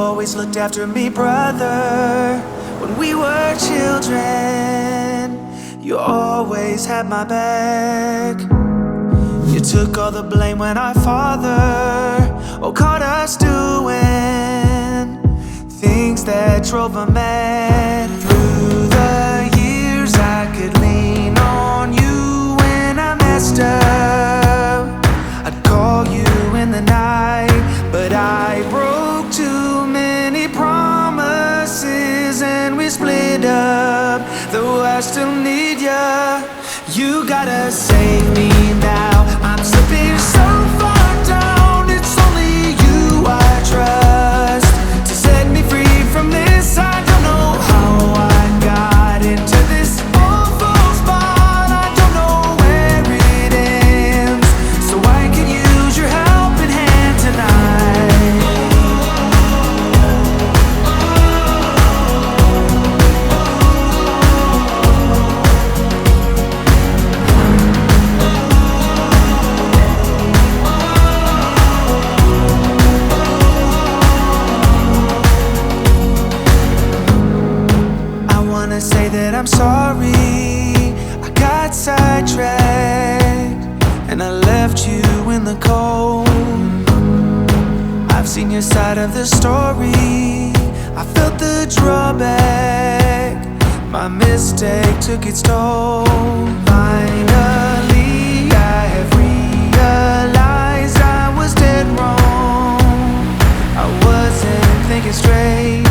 always looked after me, brother. When we were children, you always had my back. You took all the blame when our father caught us doing things that drove him mad. Through the years I could lean on you when I messed up. I'd call you in the night, but I broke too many promises and we split up. Though I still need ya, you gotta save me now. I'm slipping so far down, it's only you I trust to set me free from this. I don't know how I got into this awful spot. I don't know where it ends, so I can use your helping hand tonight. I wanna say that I'm sorry, I got sidetracked and I left you in the cold. I've seen your side of the story, I felt the drawback. My mistake took its toll. Finally I have realized I was dead wrong. I wasn't thinking straight.